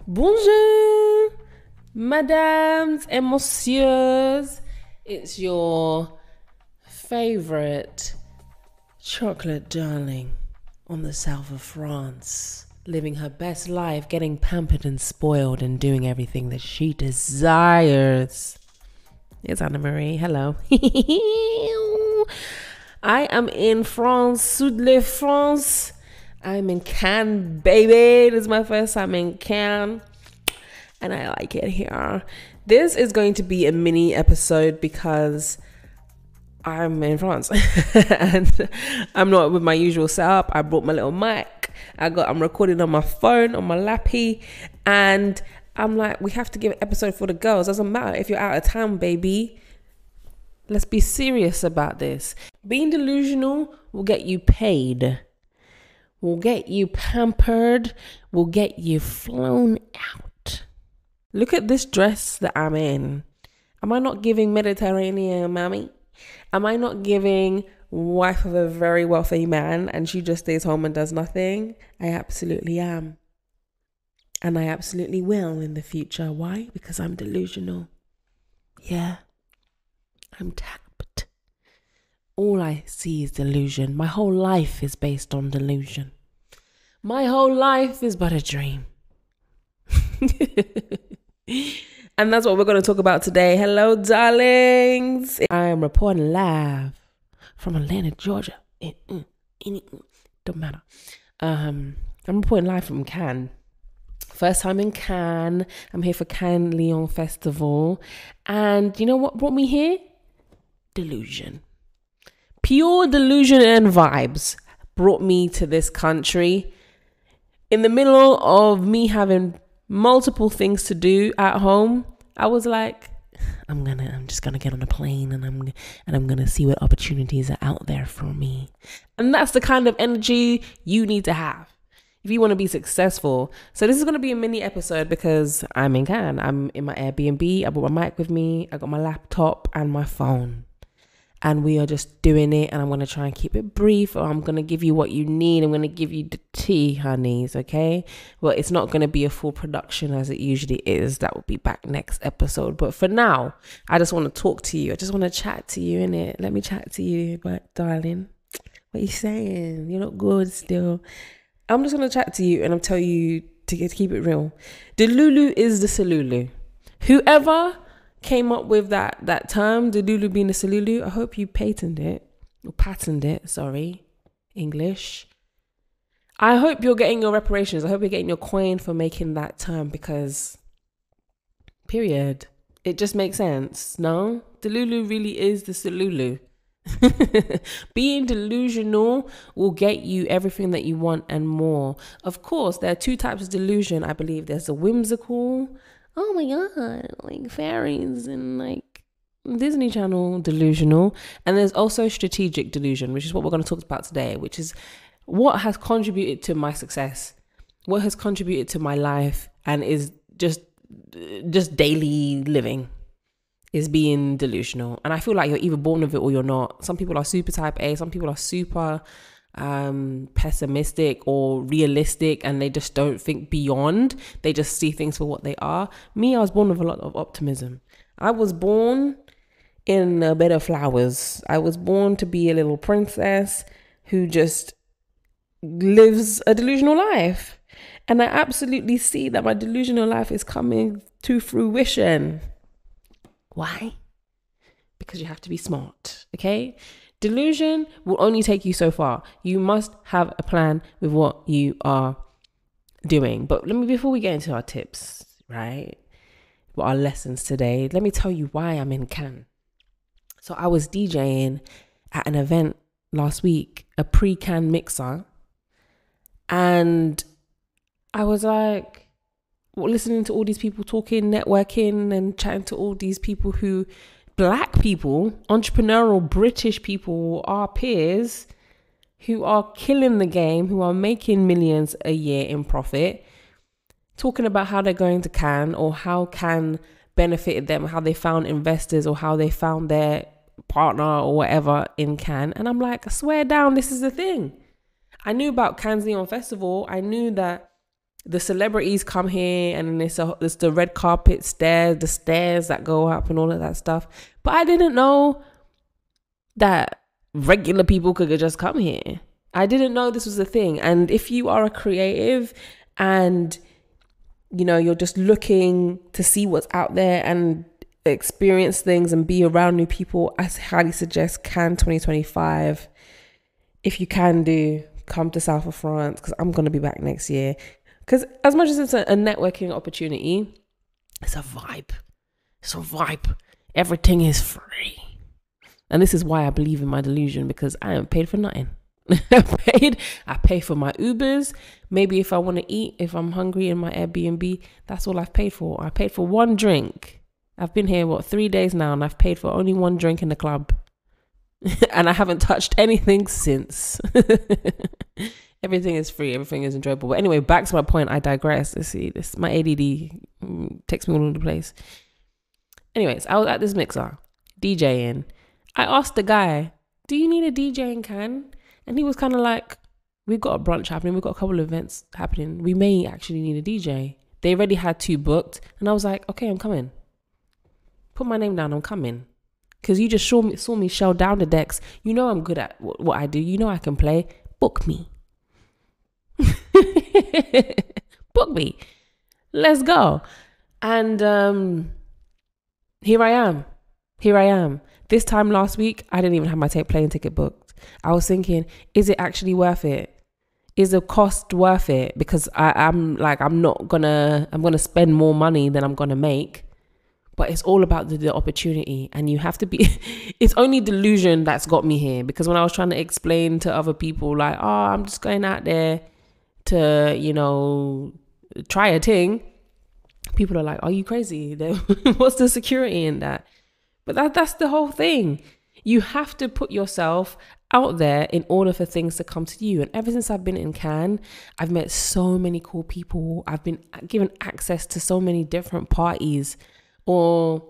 Bonjour, madames et messieurs. It's your favorite chocolate darling on the south of France, living her best life, getting pampered and spoiled and doing everything that she desires. It's Anna Marie. Hello. I am in France, Sud-de-France. I'm in Cannes, baby. This is my first time in Cannes, and I like it here. This is going to be a mini episode because I'm in France and I'm not with my usual setup. I brought my little mic. I'm recording on my phone, on my lappy, and I'm like, we have to give an episode for the girls. Doesn't matter if you're out of town, baby. Let's be serious about this. Being delusional will get you paid. Will get you pampered, will get you flown out. Look at this dress that I'm in. Am I not giving Mediterranean mommy? Am I not giving wife of a very wealthy man and she just stays home and does nothing? I absolutely am. And I absolutely will in the future. Why? Because I'm delusional. Yeah, I'm tapped. All I see is delusion. My whole life is based on delusion. My whole life is but a dream. And that's what we're going to talk about today. Hello, darlings. I am reporting live from Atlanta, Georgia. Don't matter. I'm reporting live from Cannes. First time in Cannes. I'm here for Cannes Lion Festival. And you know what brought me here? Delusion. Pure delusion and vibes brought me to this country in the middle of me having multiple things to do at home. I was like, I'm just gonna get on a plane and I'm gonna see what opportunities are out there for me. And that's the kind of energy you need to have if you want to be successful. So this is going to be a mini episode because I'm in Cannes. I'm in my Airbnb. I brought my mic with me. I got my laptop and my phone. And we are just doing it, and I'm going to try and keep it brief, or I'm going to give you what you need. I'm going to give you the tea, honeys, okay? Well, it's not going to be a full production as it usually is. That will be back next episode. But for now, I just want to talk to you. I just want to chat to you, innit? Let me chat to you, but darling, what are you saying? You look good still. I'm just going to chat to you, and I'll tell you to keep it real. Delulu is the Solulu. Whoever came up with that term, Delulu being the Solulu, I hope you patented it, sorry, English. I hope you're getting your reparations. I hope you're getting your coin for making that term because, period. It just makes sense, no? Delulu really is the Solulu. Being delusional will get you everything that you want and more. Of course, there are two types of delusion, I believe. There's the whimsical, oh my god, like fairies and like Disney Channel delusional. And there's also strategic delusion, which is what we're going to talk about today, which is what has contributed to my success, what has contributed to my life, and is just daily living, is being delusional. And I feel like you're either born with it or you're not. Some people are super type A, some people are super pessimistic or realistic, and they just don't think beyond. They just see things for what they are. Me, I was born with a lot of optimism. I was born in a bed of flowers. I was born to be a little princess who just lives a delusional life, and I absolutely see that my delusional life is coming to fruition. Why? Because you have to be smart, okay? Delusion will only take you so far. You must have a plan with what you are doing. But before we get into our tips, right? What our lessons today, let me tell you why I'm in Cannes. So I was DJing at an event last week, a pre-Cannes mixer. And I was like, listening to all these people talking, networking and chatting to all these people who, black people, entrepreneurial British people, our peers who are killing the game, who are making millions a year in profit, talking about how they're going to Cannes or how Cannes benefited them, how they found investors or how they found their partner or whatever in Cannes. And I'm like, I swear down, this is the thing. I knew about Cannes Lion Festival. I knew that the celebrities come here and it's the red carpet stairs, the stairs that go up and all of that stuff. But I didn't know that regular people could just come here. I didn't know this was a thing. And if you are a creative and, you know, you're just looking to see what's out there and experience things and be around new people, I highly suggest Cannes 2025. If you can come to South of France, because I'm going to be back next year. Because as much as it's a networking opportunity, it's a vibe. It's a vibe. Everything is free. And this is why I believe in my delusion, because I am paid for nothing. I pay for my Ubers. Maybe if I want to eat, if I'm hungry in my Airbnb, that's all I've paid for. I paid for one drink. I've been here, 3 days now, and I've paid for only one drink in the club. And I haven't touched anything since. Everything is free. Everything is enjoyable. But anyway, back to my point. I digress. My ADD takes me all over the place. Anyways, I was at this mixer, DJing. I asked the guy, do you need a DJ in Cannes? And he was kind of like, we've got a brunch happening. We've got a couple of events happening. We may actually need a DJ. They already had 2 booked. And I was like, okay, I'm coming. Put my name down. I'm coming. Because you just saw me shell down the decks. You know I'm good at what I do. You know I can play. Book me. Book me. Let's go. And here I am. This time last week, I didn't even have my plane ticket booked. I was thinking, is it actually worth it? Is the cost worth it? Because I'm gonna spend more money than I'm gonna make. But it's all about the opportunity, and you have to be, it's only delusion that's got me here. Because when I was trying to explain to other people, like, oh, I'm just going out there to, you know, try a thing. People are like, are you crazy? What's the security in that? But that's the whole thing. You have to put yourself out there in order for things to come to you. And ever since I've been in Cannes, I've met so many cool people. I've been given access to so many different parties, or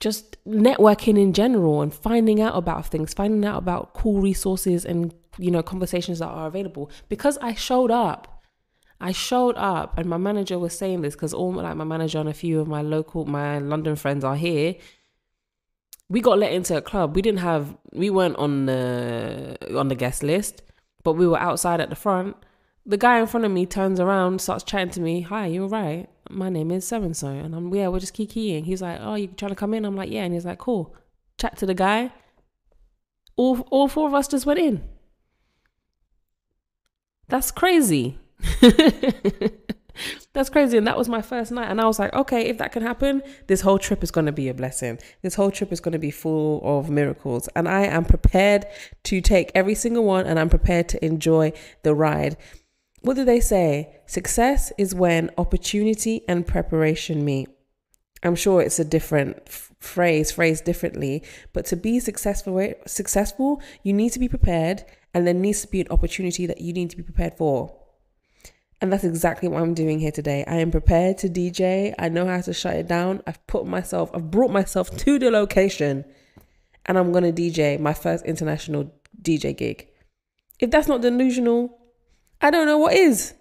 just networking in general and finding out about things, finding out about cool resources and, you know, conversations that are available. Because I showed up and my manager was saying this, because my manager and a few of my London friends are here. We got let into a club. We weren't on the guest list, but we were outside at the front. The guy in front of me turns around, starts chatting to me. Hi, you all right? My name is so-and-so. And we're just kikiing. He's like, oh, you trying to come in? I'm like, yeah. And he's like, cool. Chat to the guy. All 4 of us just went in. That's crazy. That's crazy. And that was my first night. And I was like, okay, if that can happen, this whole trip is going to be a blessing. This whole trip is going to be full of miracles. And I am prepared to take every single one, and I'm prepared to enjoy the ride. What do they say? Success is when opportunity and preparation meet. I'm sure it's a different phrased differently, but to be successful, you need to be prepared, and there needs to be an opportunity that you need to be prepared for. And that's exactly what I'm doing here today. I am prepared to DJ. I know how to shut it down. I've brought myself to the location, and I'm going to DJ my first international DJ gig. If that's not delusional, I don't know what is.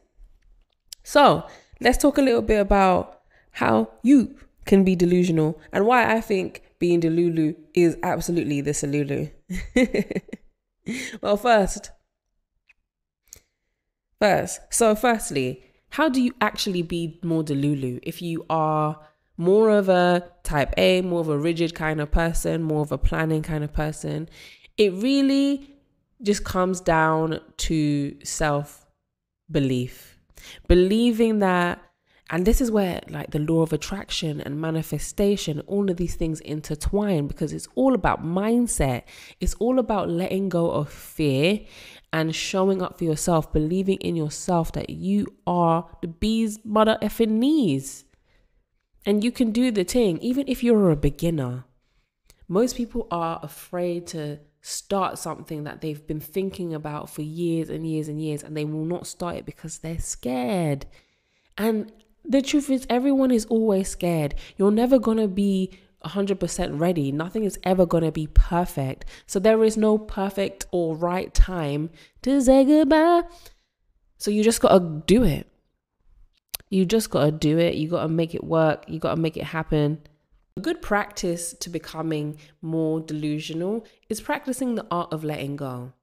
So let's talk a little bit about how you can be delusional and why I think being Delulu is absolutely the Solulu. Well, firstly, how do you actually be more Delulu? If you are more of a type A, more of a rigid kind of person, more of a planning kind of person, it really just comes down to self-belief. Believing that, and this is where like the law of attraction and manifestation, all of these things intertwine, because it's all about mindset. It's all about letting go of fear and showing up for yourself, believing in yourself that you are the bee's mother effing knees. And you can do the thing, even if you're a beginner. Most people are afraid to start something that they've been thinking about for years and years and years, and they will not start it because they're scared. And the truth is, everyone is always scared. You're never going to be 100% ready. Nothing is ever going to be perfect. So there is no perfect or right time to say goodbye. So you just got to do it. You just got to do it. You got to make it work. You got to make it happen. A good practice to becoming more delusional is practicing the art of letting go.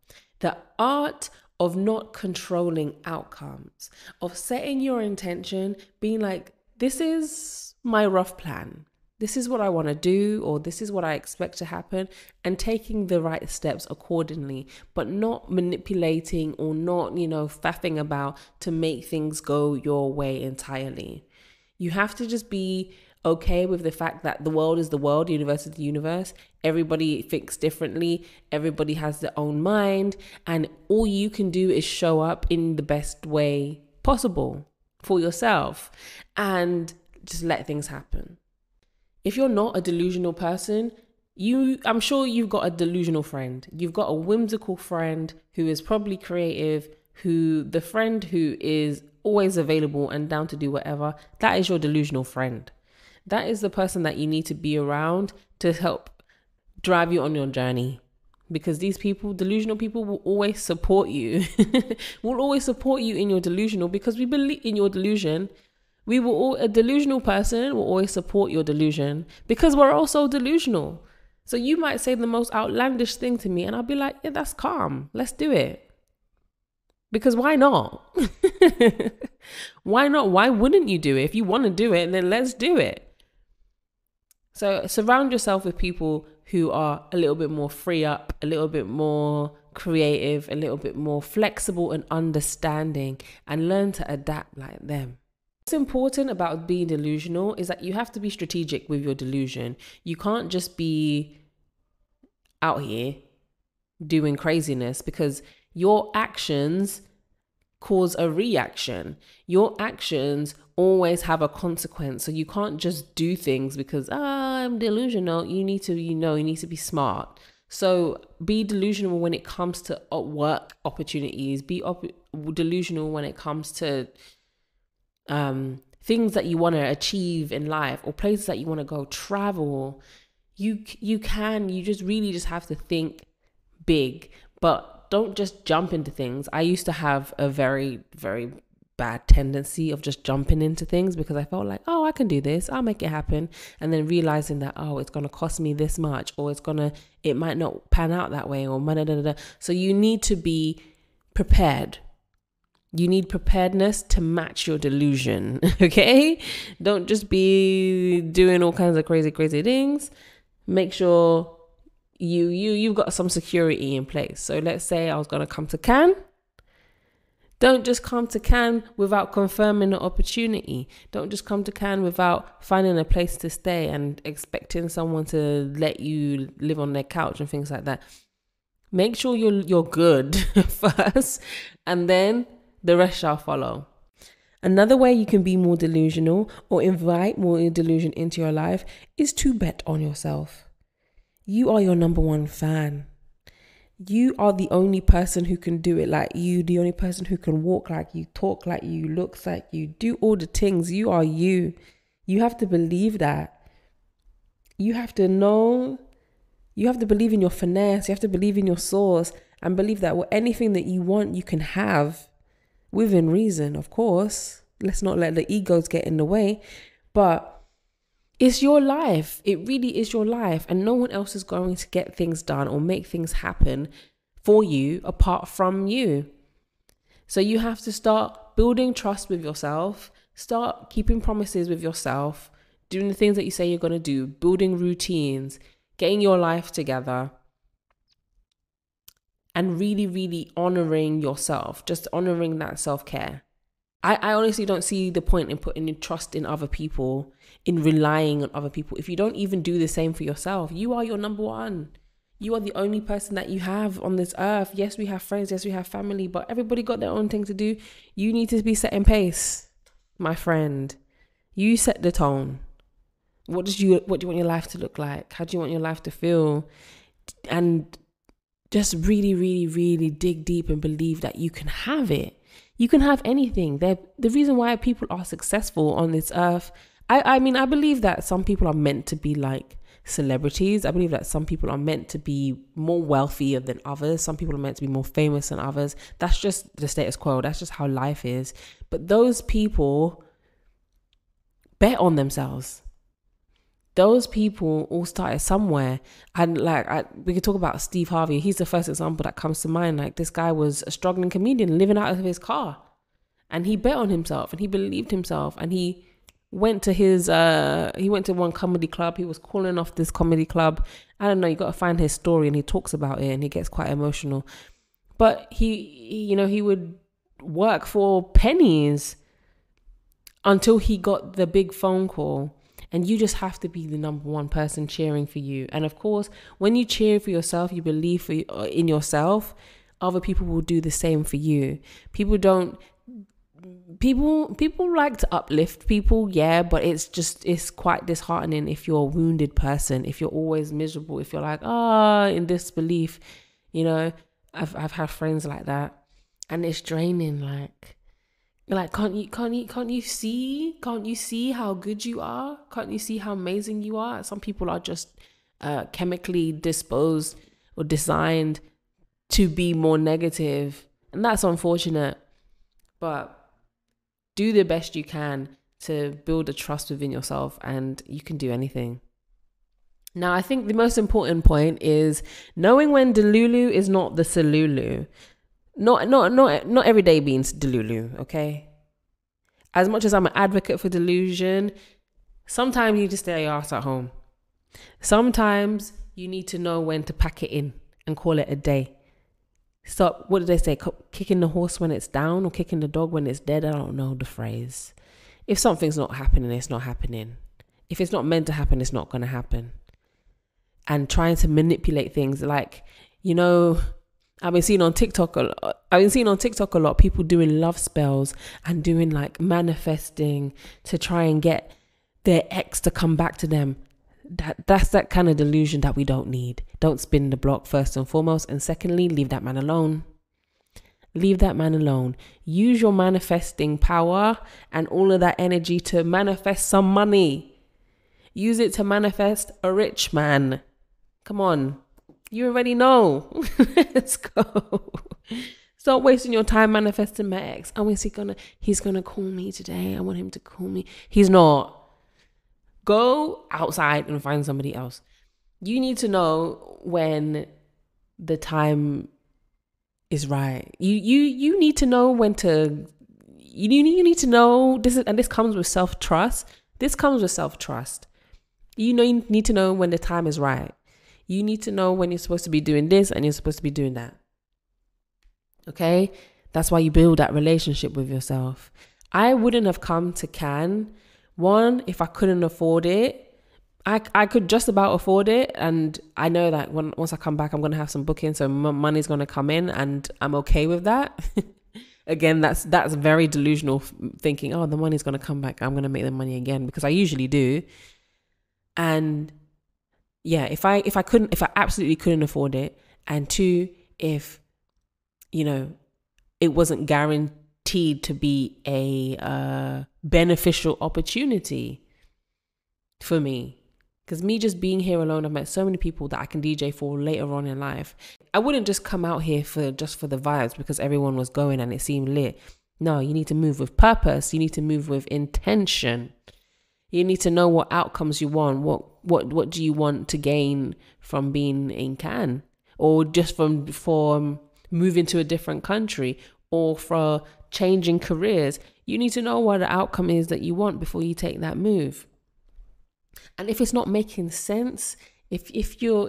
The art of not controlling outcomes, of setting your intention, being like, this is my rough plan. This is what I want to do, or this is what I expect to happen, and taking the right steps accordingly, but not manipulating or not, faffing about to make things go your way entirely. You have to just be okay with the fact that the world is the world, the universe is the universe. Everybody thinks differently. Everybody has their own mind, and all you can do is show up in the best way possible for yourself and just let things happen. If you're not a delusional person, I'm sure you've got a delusional friend. You've got a whimsical friend who is probably creative, the friend who is always available and down to do whatever. That is your delusional friend. That is the person that you need to be around to help drive you on your journey. Because these people, delusional people, will always support you. Will always support you in your delusional, because we believe in your delusion. A delusional person will always support your delusion because we're also delusional. So you might say the most outlandish thing to me and I'll be like, yeah, that's calm. Let's do it. Because why not? Why not? Why wouldn't you do it? If you want to do it, then let's do it. So surround yourself with people who are a little bit more free up, a little bit more creative, a little bit more flexible and understanding, and learn to adapt like them. What's important about being delusional is that you have to be strategic with your delusion. You can't just be out here doing craziness, because your actions cause a reaction. Your actions always have a consequence. So you can't just do things because I'm delusional. You need to be smart. So be delusional when it comes to work opportunities. Be delusional when it comes to things that you want to achieve in life, or places that you want to go travel. You just really have to think big, but don't just jump into things. I used to have a very, very bad tendency of just jumping into things because I felt like, oh, I can do this, I'll make it happen. And then realizing that, oh, it's going to cost me this much, or it might not pan out that way, or So you need to be prepared. You need preparedness to match your delusion, okay? Don't just be doing all kinds of crazy things. Make sure you've got some security in place. So let's say I was going to come to Cannes. Don't just come to Cannes without confirming the opportunity. Don't just come to Cannes without finding a place to stay and expecting someone to let you live on their couch and things like that. Make sure you're good first, and then the rest shall follow. Another way you can be more delusional or invite more delusion into your life is to bet on yourself. You are your number one fan. You are the only person who can do it like you, the only person who can walk like you, talk like you, looks like you, do all the things. You are you. You have to believe that. You have to know, you have to believe in your finesse, you have to believe in your source, and believe that anything that you want, you can have. Within reason, of course. Let's not let the egos get in the way. But it's your life. It really is your life. And no one else is going to get things done or make things happen for you apart from you. So you have to start building trust with yourself. Start keeping promises with yourself. Doing the things that you say you're going to do. Building routines. Getting your life together. And really, really honoring yourself, just honoring that self-care. I honestly don't see the point in putting in trust in other people, in relying on other people. If you don't even do the same for yourself, you are your number one. You are the only person that you have on this earth. Yes, we have friends. Yes, we have family, but everybody got their own thing to do. You need to be setting pace, my friend. You set the tone. What do you want your life to look like? How do you want your life to feel? And just really, really, really dig deep and believe that you can have it. You can have anything. The reason why people are successful on this earth, I mean, I believe that some people are meant to be like celebrities. I believe that some people are meant to be more wealthier than others. Some people are meant to be more famous than others. That's just the status quo. That's just how life is. But those people bet on themselves. Those people all started somewhere. And like, we could talk about Steve Harvey. He's the first example that comes to mind. Like, this guy was a struggling comedian living out of his car, and he bet on himself and he believed himself, and he went to one comedy club. He was calling off this comedy club. I don't know, you got to find his story, and he talks about it and he gets quite emotional. But he would work for pennies until he got the big phone call. And you just have to be the number one person cheering for you. And of course, when you cheer for yourself, you believe in yourself, other people will do the same for you. People like to uplift people, yeah, but it's quite disheartening if you're a wounded person, if you're always miserable, if you're like, in disbelief. I've had friends like that, and it's draining. Like, can't you see how good you are? Can't you see how amazing you are? Some people are just chemically disposed or designed to be more negative, and that's unfortunate. But do the best you can to build a trust within yourself, and you can do anything. Now, I think the most important point is knowing when Delulu is not the Solulu. Not every day means Delulu, okay? As much as I'm an advocate for delusion, sometimes you just stay your ass at home. Sometimes you need to know when to pack it in and call it a day. Stop, what do they say? Kicking the horse when it's down, or kicking the dog when it's dead? I don't know the phrase. If something's not happening, it's not happening. If it's not meant to happen, it's not going to happen. And trying to manipulate things, like, I've been seeing on TikTok a lot people doing love spells and doing like manifesting to try and get their ex to come back to them. That's that kind of delusion that we don't need. Don't spin the block, first and foremost. And secondly, leave that man alone. Leave that man alone. Use your manifesting power and all of that energy to manifest some money. Use it to manifest a rich man. Come on. You already know. Let's go. Stop wasting your time manifesting my ex. Oh, he's gonna call me today. I want him to call me. He's not. Go outside and find somebody else. You need to know when the time is right. You need to know when to. You need to know this comes with self-trust. This comes with self-trust. You need to know when the time is right. You need to know when you're supposed to be doing this and you're supposed to be doing that. Okay? That's why you build that relationship with yourself. I wouldn't have come to Cannes, one, if I couldn't afford it. I could just about afford it, and I know that once I come back, I'm going to have some bookings, so money's going to come in, and I'm okay with that. Again, that's very delusional thinking. The money's going to come back, I'm going to make the money again, because I usually do. And yeah, if I absolutely couldn't afford it, and two, if it wasn't guaranteed to be a beneficial opportunity for me, because me just being here alone, I've met so many people that I can DJ for later on in life. I wouldn't just come out here for the vibes because everyone was going and it seemed lit. No, you need to move with purpose. You need to move with intention. You need to know what outcomes you want. What do you want to gain from being in Cannes, or just from moving to a different country, or for changing careers? You need to know what the outcome is that you want before you take that move. And if it's not making sense, if you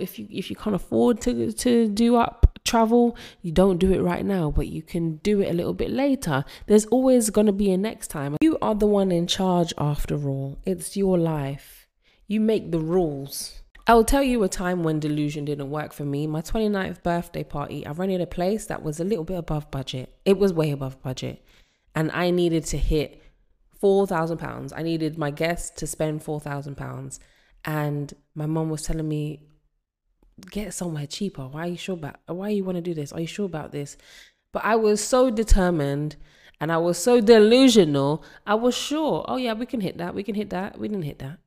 can't afford to do up travel, you don't do it right now, but you can do it a little bit later. There's always going to be a next time. You are the one in charge after all. It's your life. You make the rules. I will tell you a time when delusion didn't work for me. My 29th birthday party, I rented a place that was a little bit above budget. It was way above budget. And I needed to hit £4,000. I needed my guests to spend £4,000. And my mom was telling me, get somewhere cheaper. Why you want to do this? Are you sure about this? But I was so determined and I was so delusional. I was sure, oh yeah, we can hit that. We can hit that. We didn't hit that.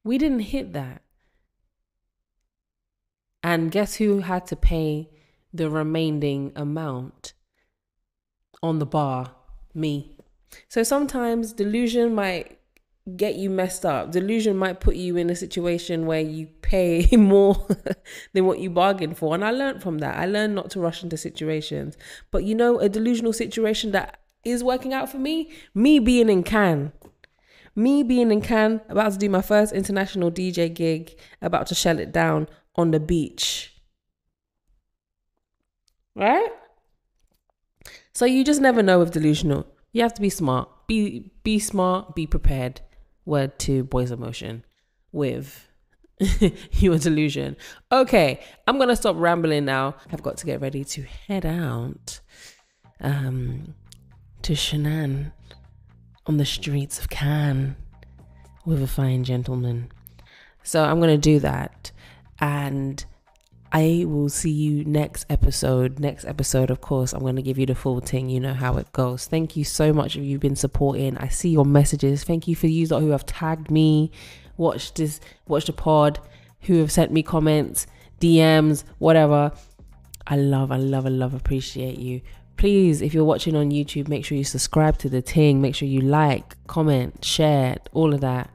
We didn't hit that. And guess who had to pay the remaining amount on the bar? Me. So sometimes delusion might get you messed up. Delusion might put you in a situation where you pay more than what you bargained for. And I learned from that. I learned not to rush into situations. But you know, a delusional situation that is working out for me being in Cannes. Me being in Cannes, about to do my first international DJ gig, about to shell it down on the beach. Right? So you just never know with delusional. You have to be smart. Be smart, be prepared. Word to Boys Emotion with your delusion. Okay, I'm going to stop rambling now. I've got to get ready to head out to Shanann on the streets of Cannes with a fine gentleman. So I'm going to do that. And I will see you next episode. Next episode, of course, I'm going to give you the full thing. You know how it goes. Thank you so much if you've been supporting. I see your messages. Thank you for you who have tagged me, watch the pod, who have sent me comments, DMs, whatever. I love, appreciate you. Please, if you're watching on YouTube, make sure you subscribe to the thing. Make sure you like, comment, share, all of that.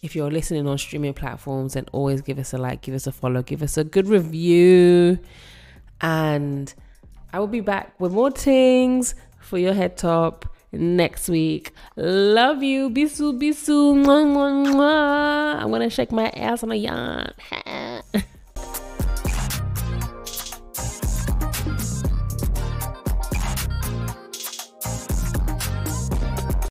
If you're listening on streaming platforms, then always give us a like, give us a follow, give us a good review. And I will be back with more things for your head top next week. Love you. Bisu, bisu. Mwah, mwah, mwah. I'm going to shake my ass on a yacht.